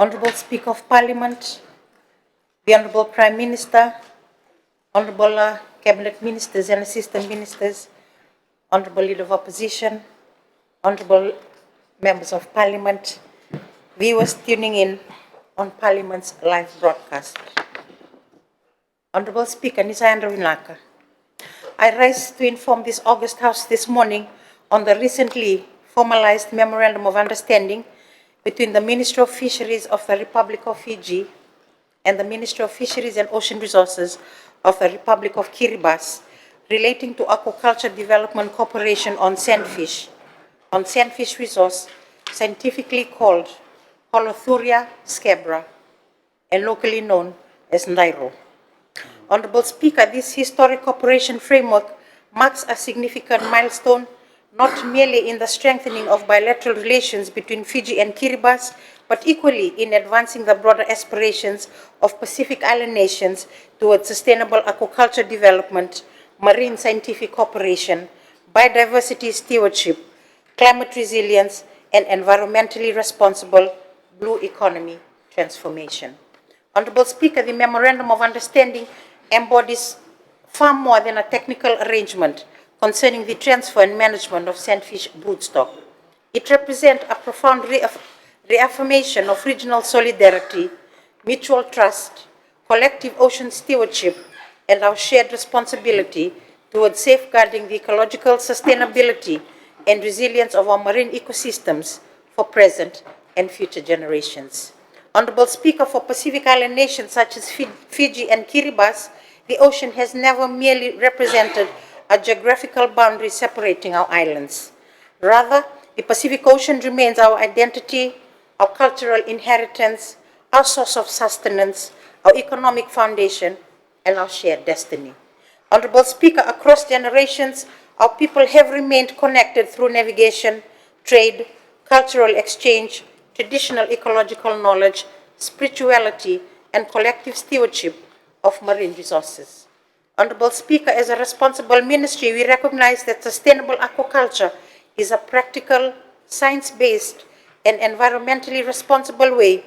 Honorable Speaker of Parliament, the Honorable Prime Minister, Honorable Cabinet Ministers and Assistant Ministers, Honorable Leader of Opposition, Honorable Members of Parliament, viewers tuning in on Parliament's live broadcast. Honorable Speaker Nisayandra Winaka, I rise to inform this August House this morning on the recently formalized Memorandum of Understanding between the Ministry of Fisheries of the Republic of Fiji and the Ministry of Fisheries and Ocean Resources of the Republic of Kiribati relating to aquaculture development cooperation on sandfish resource, scientifically called Holothuria scabra and locally known as Nairo. Honorable Speaker, this historic cooperation framework marks a significant milestone not merely in the strengthening of bilateral relations between Fiji and Kiribati, but equally in advancing the broader aspirations of Pacific Island nations towards sustainable aquaculture development, marine scientific cooperation, biodiversity stewardship, climate resilience, and environmentally responsible blue economy transformation. Honorable Speaker, the Memorandum of Understanding embodies far more than a technical arrangement concerning the transfer and management of sandfish broodstock. It represents a profound reaffirmation of regional solidarity, mutual trust, collective ocean stewardship, and our shared responsibility towards safeguarding the ecological sustainability and resilience of our marine ecosystems for present and future generations. Honorable Speaker, for Pacific Island nations such as Fiji and Kiribati, the ocean has never merely represented a geographical boundary separating our islands. Rather, the Pacific Ocean remains our identity, our cultural inheritance, our source of sustenance, our economic foundation, and our shared destiny. Honorable Speaker, across generations, our people have remained connected through navigation, trade, cultural exchange, traditional ecological knowledge, spirituality, and collective stewardship of marine resources. Honorable Speaker, as a responsible ministry, we recognize that sustainable aquaculture is a practical, science-based, and environmentally responsible way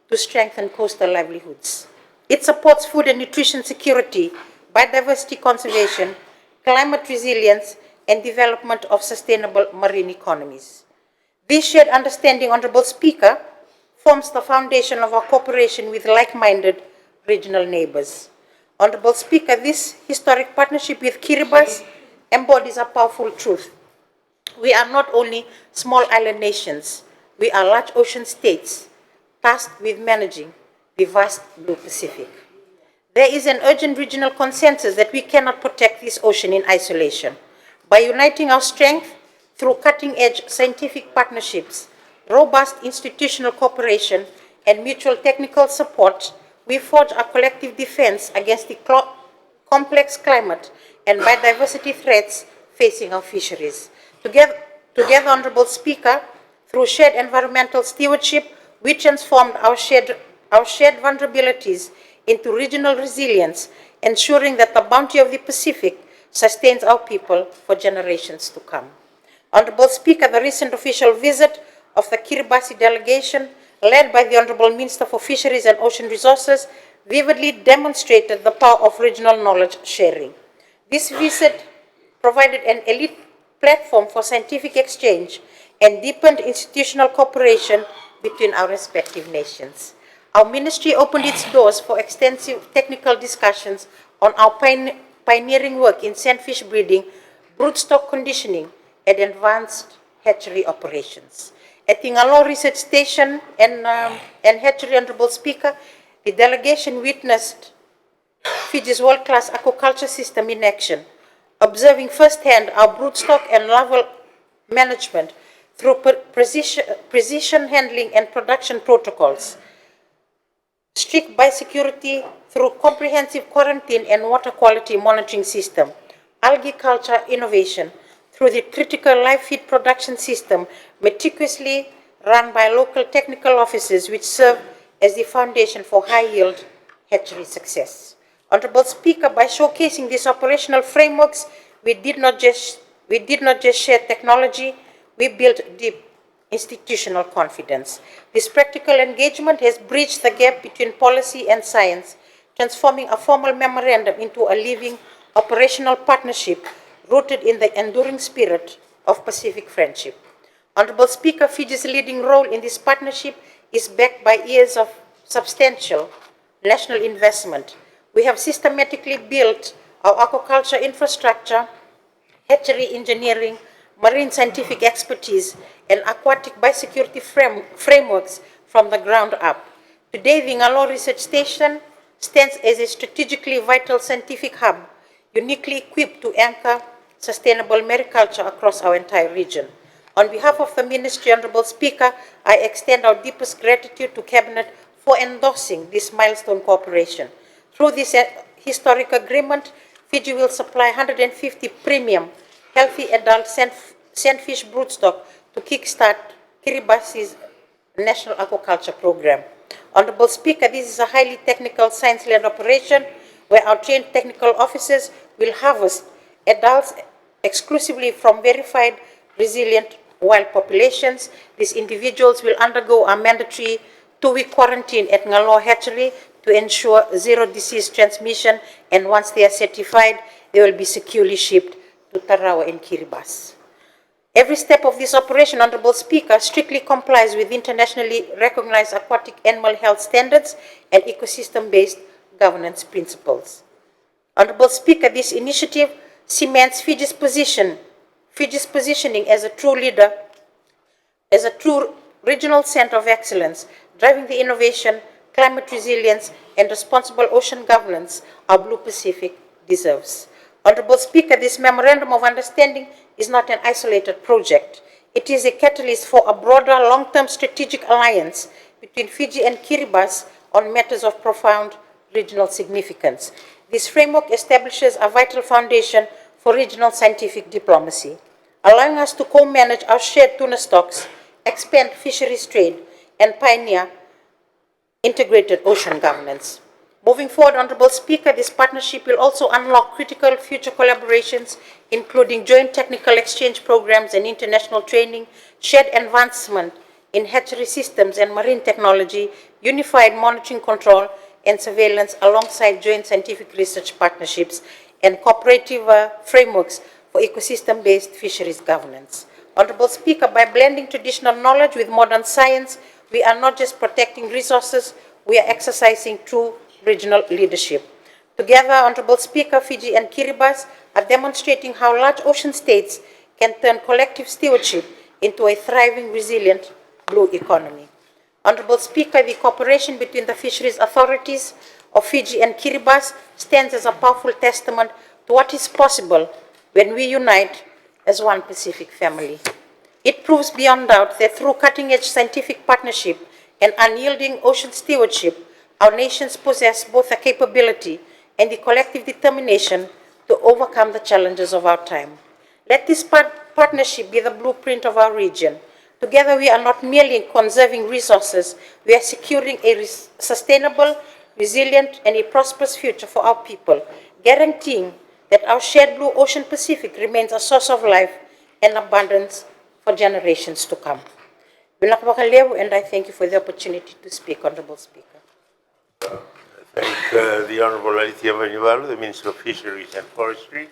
to strengthen coastal livelihoods. It supports food and nutrition security, biodiversity conservation, climate resilience, and development of sustainable marine economies. This shared understanding, Honorable Speaker, forms the foundation of our cooperation with like-minded regional neighbors. Honorable Speaker, this historic partnership with Kiribati embodies a powerful truth. We are not only small island nations, we are large ocean states tasked with managing the vast blue Pacific. There is an urgent regional consensus that we cannot protect this ocean in isolation. By uniting our strength through cutting-edge scientific partnerships, robust institutional cooperation, and mutual technical support, we forge a collective defense against the complex climate and biodiversity threats facing our fisheries. Together, Honorable Speaker, through shared environmental stewardship, we transformed our shared vulnerabilities into regional resilience, ensuring that the bounty of the Pacific sustains our people for generations to come. Honorable Speaker, the recent official visit of the Kiribati delegation, led by the Honorable Minister for Fisheries and Ocean Resources, vividly demonstrated the power of regional knowledge sharing. This visit provided an elite platform for scientific exchange and deepened institutional cooperation between our respective nations. Our ministry opened its doors for extensive technical discussions on our pioneering work in sandfish breeding, broodstock conditioning, and advanced hatchery operations. At Tingalong Research Station and hatchery, Honorable Speaker, the delegation witnessed Fiji's world-class aquaculture system in action, observing firsthand our broodstock and larval management through precision handling and production protocols, strict biosecurity through comprehensive quarantine and water quality monitoring system, algae culture innovation through the critical live feed production system meticulously run by local technical offices which serve as the foundation for high-yield hatchery success. Honorable Speaker, by showcasing these operational frameworks, we did not just share technology, we built deep institutional confidence. This practical engagement has bridged the gap between policy and science, transforming a formal memorandum into a living operational partnership rooted in the enduring spirit of Pacific friendship. Honorable Speaker, Fiji's leading role in this partnership is backed by years of substantial national investment. We have systematically built our aquaculture infrastructure, hatchery engineering, marine scientific expertise, and aquatic biosecurity frameworks from the ground up. Today, the Ngalo Research Station stands as a strategically vital scientific hub, uniquely equipped to anchor sustainable mariculture across our entire region. On behalf of the Ministry, Honorable Speaker, I extend our deepest gratitude to Cabinet for endorsing this milestone cooperation. Through this historic agreement, Fiji will supply 150 premium, healthy adult sandfish broodstock to kickstart Kiribati's National Aquaculture Program. Honorable Speaker, this is a highly technical, science-led operation where our trained technical officers will harvest adults exclusively from verified, resilient wild populations. These individuals will undergo a mandatory 2-week quarantine at Ngalo Hatchery to ensure zero disease transmission, and once they are certified, they will be securely shipped to Tarawa and Kiribati. Every step of this operation, Honorable Speaker, strictly complies with internationally recognized aquatic animal health standards and ecosystem-based governance principles. Honorable Speaker, this initiative cements Fiji's positioning as a true leader, as a true regional center of excellence, driving the innovation, climate resilience, and responsible ocean governance our Blue Pacific deserves. Honorable Speaker, this Memorandum of Understanding is not an isolated project. It is a catalyst for a broader long-term strategic alliance between Fiji and Kiribati on matters of profound regional significance. This framework establishes a vital foundation for regional scientific diplomacy, allowing us to co-manage our shared tuna stocks, expand fisheries trade, and pioneer integrated ocean governance. Moving forward, Honorable Speaker, this partnership will also unlock critical future collaborations, including joint technical exchange programs and international training, shared advancement in hatchery systems and marine technology, unified monitoring control and surveillance, alongside joint scientific research partnerships and cooperative frameworks for ecosystem-based fisheries governance. Honorable Speaker, by blending traditional knowledge with modern science, we are not just protecting resources, we are exercising true regional leadership. Together, Honorable Speaker, Fiji and Kiribati are demonstrating how large ocean states can turn collective stewardship into a thriving, resilient blue economy. Honorable Speaker, the cooperation between the fisheries authorities of Fiji and Kiribati stands as a powerful testament to what is possible when we unite as one Pacific family. It proves beyond doubt that through cutting-edge scientific partnership and unyielding ocean stewardship, our nations possess both the capability and the collective determination to overcome the challenges of our time. Let this partnership be the blueprint of our region. Together, we are not merely conserving resources, we are securing a sustainable, resilient, and a prosperous future for our people, guaranteeing that our shared blue ocean Pacific remains a source of life and abundance for generations to come. And I thank you for the opportunity to speak, Honorable Speaker. Thank the Honourable Alitia Bainivalu, the Minister of Fisheries and Forestry.